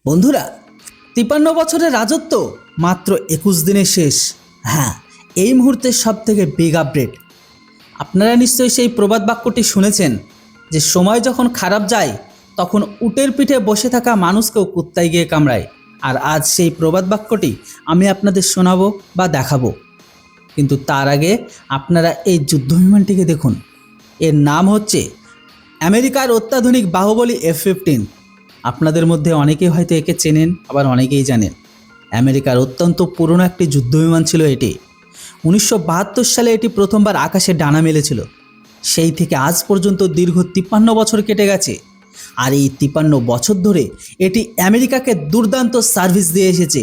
বন্ধুরা, ৫৩ বছরের রাজত্ব মাত্র ২১ দিনে শেষ। হ্যাঁ, এই মুহূর্তের সব থেকে বিগ আপডেট। আপনারা নিশ্চয়ই সেই প্রবাদ বাক্যটি শুনেছেন যে সময় যখন খারাপ যায় তখন উটের পিঠে বসে থাকা মানুষকেও কুত্তায় গিয়ে কামড়ায়। আর আজ সেই প্রবাদ বাক্যটি আমি আপনাদের শোনাবো বা দেখাবো। কিন্তু তার আগে আপনারা এই যুদ্ধ বিমানটিকে দেখুন। এর নাম হচ্ছে আমেরিকার অত্যাধুনিক বাহুবলী F-15। আপনাদের মধ্যে অনেকেই হয়তো একে চেনেন, আবার অনেকেই জানেন। আমেরিকার অত্যন্ত পুরনো একটি যুদ্ধবিমান ছিল এটি। ১৯৭২ সালে এটি প্রথমবার আকাশে ডানা মেলেছিল। সেই থেকে আজ পর্যন্ত দীর্ঘ ৫৩ বছর কেটে গেছে। আর এই ৫৩ বছর ধরে এটি আমেরিকাকে দুর্দান্ত সার্ভিস দিয়ে এসেছে।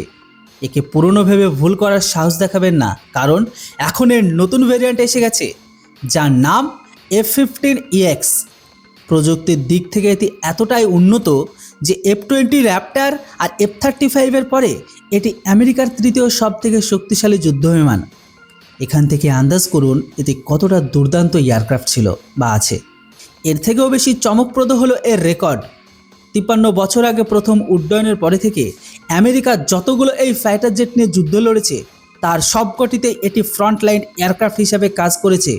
একে পুরনো ভেবে ভুল করার সাহস দেখাবেন না, কারণ এখন এর নতুন ভেরিয়েন্ট এসে গেছে যার নাম F-15EX। প্রযুক্তির দিক থেকে এটি এতটাই উন্নত যে F-20 র্যাপ্টার আর F-35-এর পরে এটি আমেরিকার তৃতীয় সবথেকে শক্তিশালী যুদ্ধবিমান। এখান থেকে আন্দাজ করুন এটি কতটা দুর্দান্ত এয়ারক্রাফট ছিল বা আছে। এর থেকেও বেশি চমকপ্রদ হলো এর রেকর্ড। ৫৩ বছর আগে প্রথম উড্ডয়নের পরে থেকে আমেরিকা যতগুলো এই ফাইটার জেট নিয়ে যুদ্ধ লড়েছে তার সবকটিতে এটি ফ্রন্টলাইন এয়ারক্রাফট হিসাবে কাজ করেছে।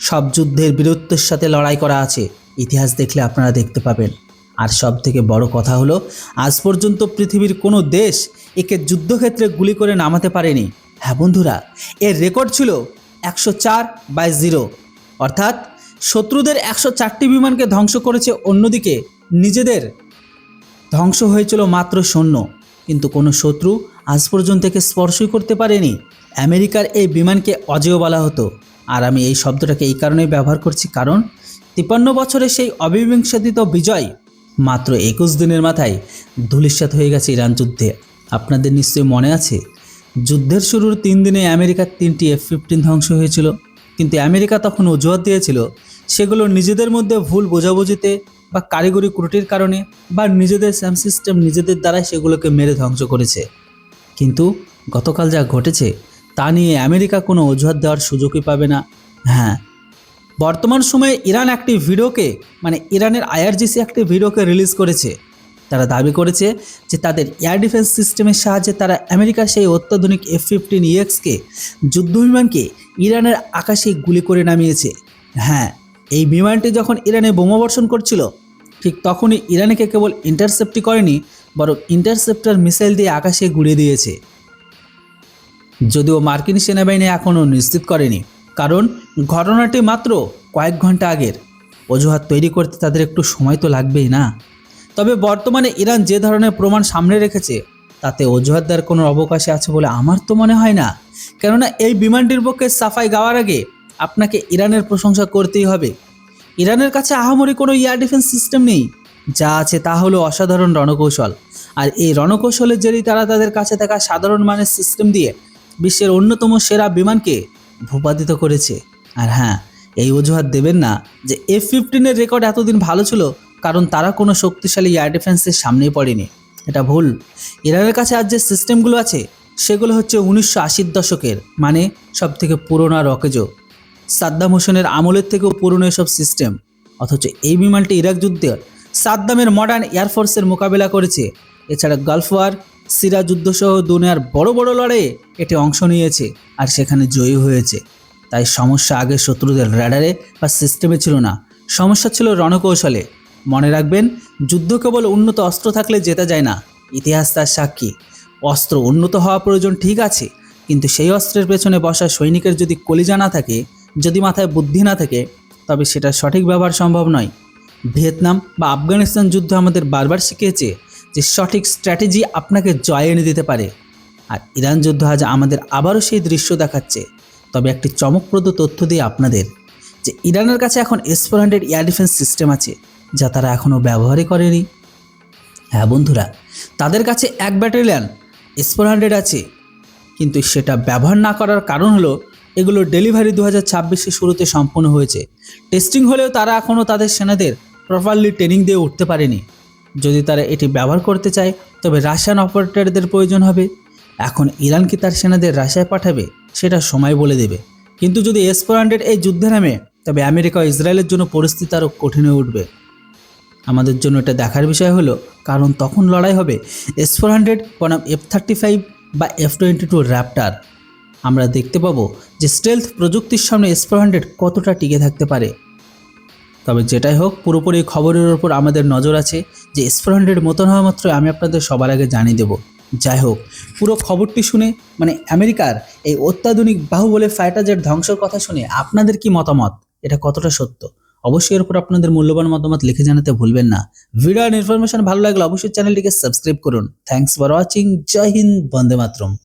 সব যুদ্ধের বীরত্বের সাথে লড়াই করা আছে, ইতিহাস দেখলে আপনারা দেখতে পাবেন। আর সব থেকে বড় কথা হলো আজ পর্যন্ত পৃথিবীর কোনো দেশ একে যুদ্ধক্ষেত্রে গুলি করে নামাতে পারেনি। হ্যাঁ বন্ধুরা, এর রেকর্ড ছিল ১০৪/০, অর্থাৎ শত্রুদের ১০৪টি বিমানকে ধ্বংস করেছে, অন্যদিকে নিজেদের ধ্বংস হয়েছিল মাত্র ০। কিন্তু কোনো শত্রু আজ পর্যন্ত একে স্পর্শই করতে পারেনি। আমেরিকার এই বিমানকে অজেয় বলা হতো। আর আমি এই শব্দটাকে এই কারণেই ব্যবহার করছি, কারণ ৫৩ বছরের সেই অবিংশাদিত বিজয় মাত্র ২১ দিনের মাথায় ধূলিসাৎ হয়ে গেছে ইরান যুদ্ধে। আপনাদের নিশ্চয়ই মনে আছে, যুদ্ধের শুরুর ৩ দিনে আমেরিকার ৩টি F-15 ধ্বংস হয়েছিল। কিন্তু আমেরিকা তখন অজুহাত দিয়েছিল সেগুলো নিজেদের মধ্যে ভুল বোঝাবুঝিতে বা কারিগরি ত্রুটির কারণে বা নিজেদের স্যাম সিস্টেম নিজেদের দ্বারাই সেগুলোকে মেরে ধ্বংস করেছে। কিন্তু গতকাল যা ঘটেছে তা নিয়ে আমেরিকা কোনো অজুহাত দেওয়ার সুযোগই পাবে না। হ্যাঁ, বর্তমান সময়ে ইরান একটি ভিডিওকে ইরানের IRGC একটি ভিডিওকে রিলিজ করেছে। তারা দাবি করেছে যে তাদের এয়ার ডিফেন্স সিস্টেমের সাহায্যে তারা আমেরিকার সেই অত্যাধুনিক F-15EXকে যুদ্ধবিমানকে ইরানের আকাশে গুলি করে নামিয়েছে। হ্যাঁ, এই বিমানটি যখন ইরানে বোমাবর্ষণ করছিল ঠিক তখনই ইরানকে কেবল ইন্টারসেপ্টই করেনি, বরং ইন্টারসেপ্টর মিসাইল দিয়ে আকাশে গুড়িয়ে দিয়েছে। যদিও মার্কিন সেনাবাহিনী এখনও নিশ্চিত করেনি, কারণ ঘটনাটি মাত্র কয়েক ঘন্টা আগের। অজুহাত তৈরি করতে তাদের একটু সময় তো লাগবেই না। তবে বর্তমানে ইরান যে ধরনের প্রমাণ সামনে রেখেছে তাতে অজুহাত দেওয়ার কোনো অবকাশে আছে বলে আমার তো মনে হয় না। কেননা এই বিমানটির পক্ষে সাফাই গাওয়ার আগে আপনাকে ইরানের প্রশংসা করতেই হবে। ইরানের কাছে আহামরি কোনো এয়ার ডিফেন্স সিস্টেম নেই, যা আছে তা হলো অসাধারণ রণকৌশল। আর এই রণকৌশলের জেরেই তারা তাদের কাছে থাকা সাধারণ মানের সিস্টেম দিয়ে বিশ্বের অন্যতম সেরা বিমানকে ভূপাতিত করেছে। আর হ্যাঁ, এই অজুহাত দেবেন না যে F-15-এর রেকর্ড এতদিন ভালো ছিল কারণ তারা কোনো শক্তিশালী এয়ার ডিফেন্সের সামনেই পড়েনি। এটা ভুল। ইরানের কাছে আজ যে সিস্টেমগুলো আছে সেগুলো হচ্ছে ১৯৮০-র দশকের, সব থেকে পুরোনো আর অকেজো। সাদ্দাম হোসেনের আমলের থেকেও পুরনো এসব সিস্টেম। অথচ এই বিমানটি ইরাক যুদ্ধে সাদ্দামের মডার্ন এয়ারফোর্সের মোকাবেলা করেছে। এছাড়া গালফ ওয়ার, সিরা যুদ্ধসহ দুনিয়ার বড় বড় লড়াইয়ে এটি অংশ নিয়েছে আর সেখানে জয়ী হয়েছে। তাই সমস্যা আগে শত্রুদের র্যাডারে বা সিস্টেমে ছিল না, সমস্যা ছিল রণকৌশলে। মনে রাখবেন, যুদ্ধ কেবল উন্নত অস্ত্র থাকলে জেতা যায় না। ইতিহাস তার সাক্ষী। অস্ত্র উন্নত হওয়া প্রয়োজন ঠিক আছে, কিন্তু সেই অস্ত্রের পেছনে বসা সৈনিকের যদি কলিজা না থাকে, যদি মাথায় বুদ্ধি না থাকে, তবে সেটা সঠিক ব্যবহার সম্ভব নয়। ভিয়েতনাম বা আফগানিস্তান যুদ্ধ আমাদের বারবার শিখিয়েছে যে সঠিক স্ট্র্যাটেজি আপনাকে জয় এনে দিতে পারে। আর ইরান যুদ্ধ আজ আমাদের আবারও সেই দৃশ্য দেখাচ্ছে। তবে একটি চমকপ্রদ তথ্য দিয়ে আপনাদের, যে ইরানের কাছে এখন S-400 এয়ার ডিফেন্স সিস্টেম আছে যা তারা এখনও ব্যবহারই করেনি। হ্যাঁ বন্ধুরা, তাদের কাছে ১ ব্যাটালিয়ন S-400 আছে, কিন্তু সেটা ব্যবহার না করার কারণ হলো এগুলোর ডেলিভারি ২০২৬-এর শুরুতে সম্পন্ন হয়েছে। টেস্টিং হলেও তারা এখনও তাদের সেনাদের প্রপারলি ট্রেনিং দিয়ে উঠতে পারেনি। যদি তারা এটি ব্যবহার করতে চায় তবে রাশিয়ান অপারেটরদের প্রয়োজন হবে। এখন ইরান কি তার সেনাদের রাশিয়ায় পাঠাবে সেটা সময় বলে দেবে। কিন্তু যদি S-400 এই যুদ্ধে নামে তবে আমেরিকা ও ইসরায়েলের জন্য পরিস্থিতি আরও কঠিন হয়ে উঠবে। আমাদের জন্য এটা দেখার বিষয় হলো, কারণ তখন লড়াই হবে S-400 বনাম F-35 বা F-22 র্যাপটার। আমরা দেখতে পাবো যে স্টেলথ প্রযুক্তির সামনে S-400 কতটা টিকে থাকতে পারে। তবে যেটাই হোক, পুরোপুরি খবরের ওপর আমাদের নজর আছে যে S-400 মতন হওয়া মাত্র আমি আপনাদের সবার আগে জানিয়ে দেব। যাই হোক, পুরো খবরটি শুনে মানে আমেরিকার এই অত্যাধুনিক বাহুবলে ফাইটার জেট ধ্বংসের কথা শুনে আপনাদের কি মতামত, এটা কতটা সত্য, অবশ্যই এর উপর আপনাদের মূল্যবান মতামত লিখে জানাতে ভুলবেন না। ভিডিও আর ইনফরমেশন ভালো লাগলে অবশ্যই চ্যানেলটিকে সাবস্ক্রাইব করুন। Thanks for watching. Jai Hind, Vande Mataram.